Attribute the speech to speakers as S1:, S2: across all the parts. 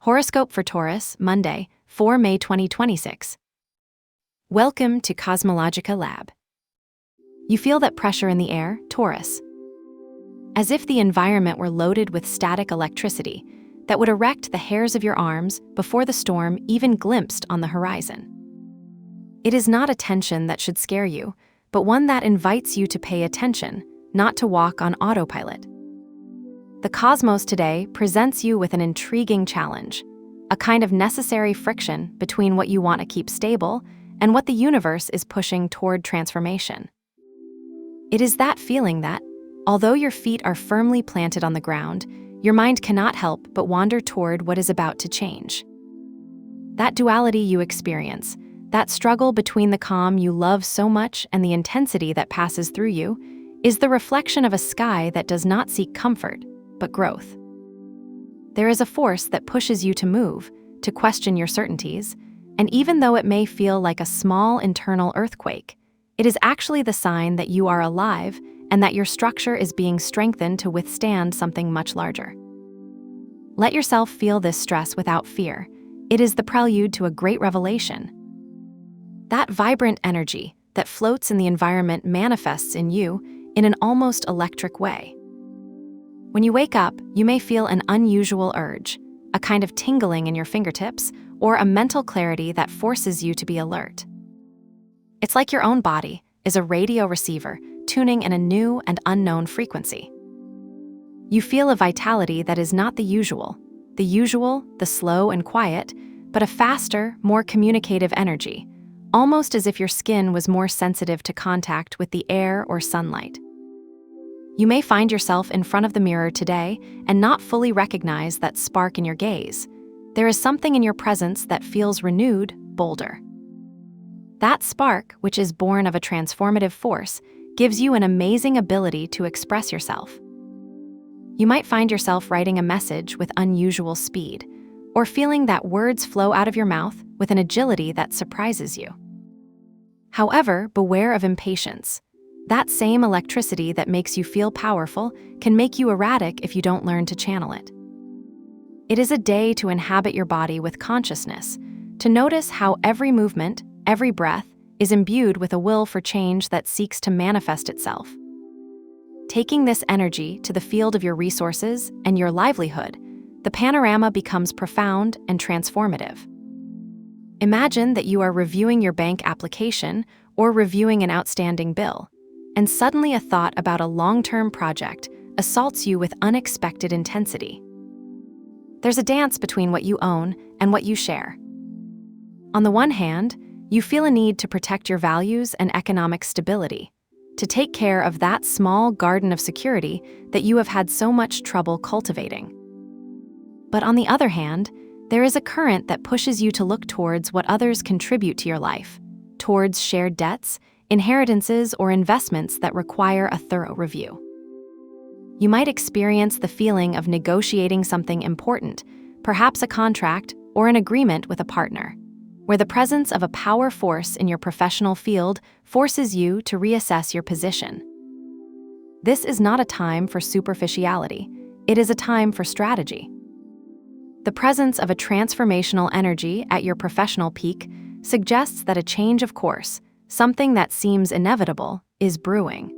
S1: Horoscope for Taurus, Monday, 4 May 2026. Welcome to CosmologicaLab. You feel that pressure in the air, Taurus? As if the environment were loaded with static electricity that would erect the hairs of your arms before the storm even glimpsed on the horizon. It is not a tension that should scare you, but one that invites you to pay attention, not to walk on autopilot. The cosmos today presents you with an intriguing challenge, a kind of necessary friction between what you want to keep stable and what the universe is pushing toward transformation. It is that feeling that, although your feet are firmly planted on the ground, your mind cannot help but wander toward what is about to change. That duality you experience, that struggle between the calm you love so much and the intensity that passes through you, is the reflection of a sky that does not seek comfort, but growth. There is a force that pushes you to move, to question your certainties, and even though it may feel like a small internal earthquake, it is actually the sign that you are alive and that your structure is being strengthened to withstand something much larger. Let yourself feel this stress without fear. It is the prelude to a great revelation. That vibrant energy that floats in the environment manifests in you in an almost electric way. When you wake up, you may feel an unusual urge, a kind of tingling in your fingertips, or a mental clarity that forces you to be alert. It's like your own body is a radio receiver tuning in a new and unknown frequency. You feel a vitality that is not the usual, the slow and quiet, but a faster, more communicative energy, almost as if your skin was more sensitive to contact with the air or sunlight. You may find yourself in front of the mirror today and not fully recognize that spark in your gaze. There is something in your presence that feels renewed, bolder. That spark, which is born of a transformative force, gives you an amazing ability to express yourself. You might find yourself writing a message with unusual speed, or feeling that words flow out of your mouth with an agility that surprises you. However, beware of impatience. That same electricity that makes you feel powerful can make you erratic if you don't learn to channel it. It is a day to inhabit your body with consciousness, to notice how every movement, every breath, is imbued with a will for change that seeks to manifest itself. Taking this energy to the field of your resources and your livelihood, the panorama becomes profound and transformative. Imagine that you are reviewing your bank application or reviewing an outstanding bill, and suddenly a thought about a long-term project assaults you with unexpected intensity. There's a dance between what you own and what you share. On the one hand, you feel a need to protect your values and economic stability, to take care of that small garden of security that you have had so much trouble cultivating. But on the other hand, there is a current that pushes you to look towards what others contribute to your life, towards shared debts, inheritances, or investments that require a thorough review. You might experience the feeling of negotiating something important, perhaps a contract or an agreement with a partner, where the presence of a power force in your professional field forces you to reassess your position. This is not a time for superficiality, it is a time for strategy. The presence of a transformational energy at your professional peak suggests that a change of course, something that seems inevitable, is brewing.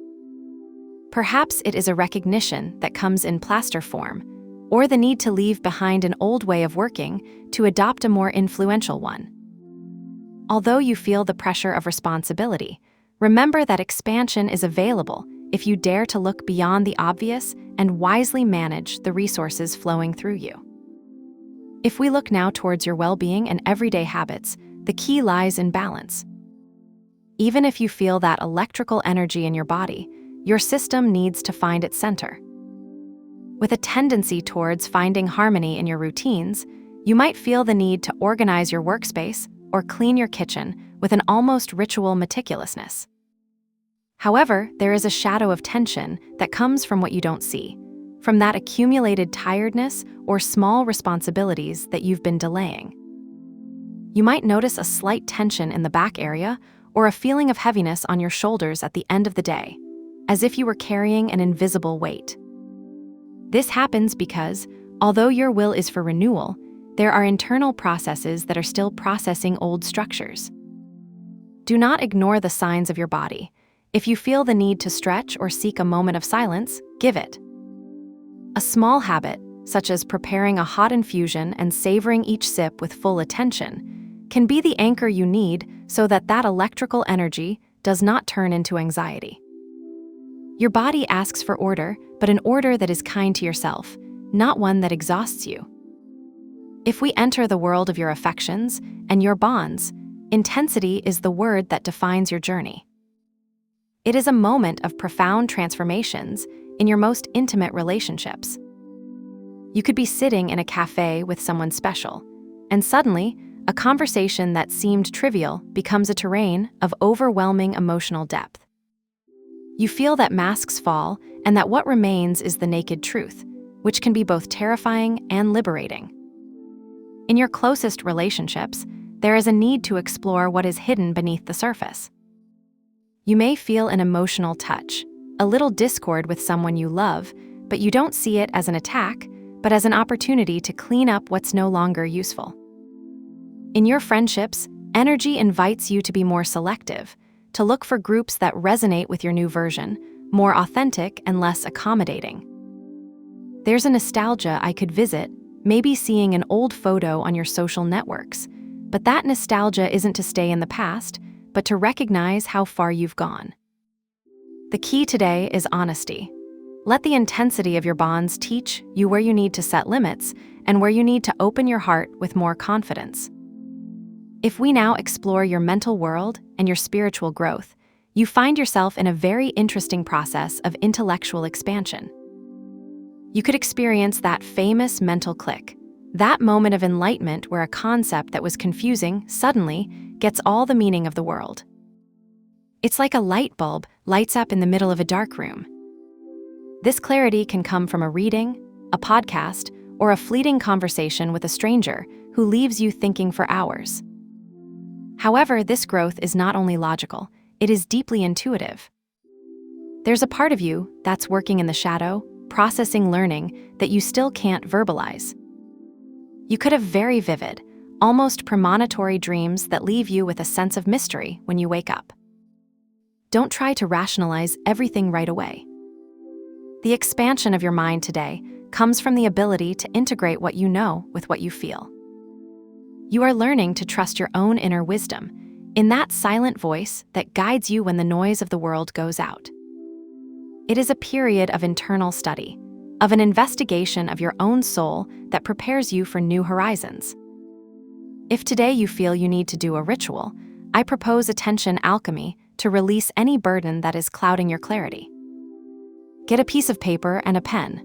S1: Perhaps it is a recognition that comes in plaster form, or the need to leave behind an old way of working to adopt a more influential one. Although you feel the pressure of responsibility, remember that expansion is available if you dare to look beyond the obvious and wisely manage the resources flowing through you. If we look now towards your well-being and everyday habits, the key lies in balance. Even if you feel that electrical energy in your body, your system needs to find its center. With a tendency towards finding harmony in your routines, you might feel the need to organize your workspace or clean your kitchen with an almost ritual meticulousness. However, there is a shadow of tension that comes from what you don't see, from that accumulated tiredness or small responsibilities that you've been delaying. You might notice a slight tension in the back area or a feeling of heaviness on your shoulders at the end of the day, as if you were carrying an invisible weight. This happens because, although your will is for renewal, there are internal processes that are still processing old structures. Do not ignore the signs of your body. If you feel the need to stretch or seek a moment of silence, give it. A small habit, such as preparing a hot infusion and savoring each sip with full attention, can be the anchor you need so that electrical energy does not turn into anxiety. Your body asks for order, but an order that is kind to yourself, not one that exhausts you. If we enter the world of your affections and your bonds, intensity is the word that defines your journey. It is a moment of profound transformations in your most intimate relationships. You could be sitting in a cafe with someone special, and suddenly, a conversation that seemed trivial becomes a terrain of overwhelming emotional depth. You feel that masks fall and that what remains is the naked truth, which can be both terrifying and liberating. In your closest relationships, there is a need to explore what is hidden beneath the surface. You may feel an emotional touch, a little discord with someone you love, but you don't see it as an attack, but as an opportunity to clean up what's no longer useful. In your friendships, energy invites you to be more selective, to look for groups that resonate with your new version, more authentic and less accommodating. There's a nostalgia I could visit, maybe seeing an old photo on your social networks, but that nostalgia isn't to stay in the past, but to recognize how far you've gone. The key today is honesty. Let the intensity of your bonds teach you where you need to set limits and where you need to open your heart with more confidence. If we now explore your mental world and your spiritual growth, you find yourself in a very interesting process of intellectual expansion. You could experience that famous mental click, that moment of enlightenment where a concept that was confusing suddenly gets all the meaning of the world. It's like a light bulb lights up in the middle of a dark room. This clarity can come from a reading, a podcast, or a fleeting conversation with a stranger who leaves you thinking for hours. However, this growth is not only logical, it is deeply intuitive. There's a part of you that's working in the shadow, processing learning that you still can't verbalize. You could have very vivid, almost premonitory dreams that leave you with a sense of mystery when you wake up. Don't try to rationalize everything right away. The expansion of your mind today comes from the ability to integrate what you know with what you feel. You are learning to trust your own inner wisdom, in that silent voice that guides you when the noise of the world goes out. It is a period of internal study, of an investigation of your own soul that prepares you for new horizons. If today you feel you need to do a ritual, I propose attention alchemy to release any burden that is clouding your clarity. Get a piece of paper and a pen.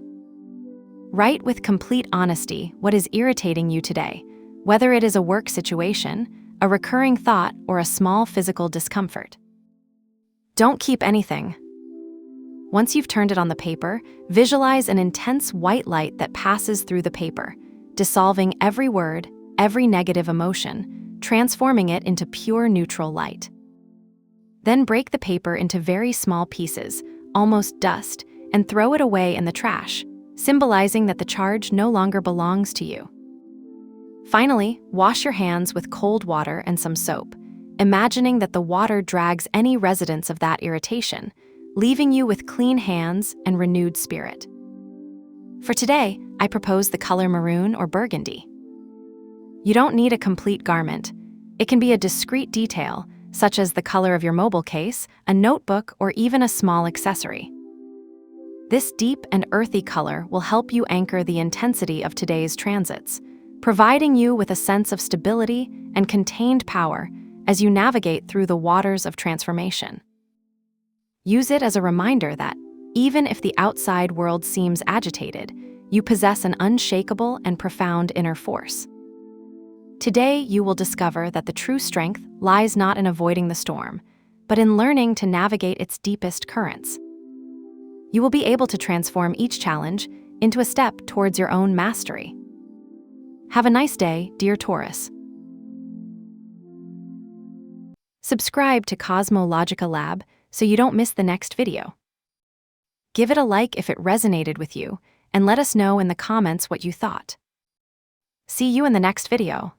S1: Write with complete honesty what is irritating you today, whether it is a work situation, a recurring thought, or a small physical discomfort. Don't keep anything. Once you've turned it on the paper, visualize an intense white light that passes through the paper, dissolving every word, every negative emotion, transforming it into pure neutral light. Then break the paper into very small pieces, almost dust, and throw it away in the trash, symbolizing that the charge no longer belongs to you. Finally, wash your hands with cold water and some soap, imagining that the water drags any residue of that irritation, leaving you with clean hands and renewed spirit. For today, I propose the color maroon or burgundy. You don't need a complete garment. It can be a discreet detail, such as the color of your mobile case, a notebook, or even a small accessory. This deep and earthy color will help you anchor the intensity of today's transits, providing you with a sense of stability and contained power as you navigate through the waters of transformation. Use it as a reminder that, even if the outside world seems agitated, you possess an unshakable and profound inner force. Today, you will discover that the true strength lies not in avoiding the storm, but in learning to navigate its deepest currents. You will be able to transform each challenge into a step towards your own mastery. Have a nice day, dear Taurus. Subscribe to CosmologicaLab so you don't miss the next video. Give it a like if it resonated with you, and let us know in the comments what you thought. See you in the next video.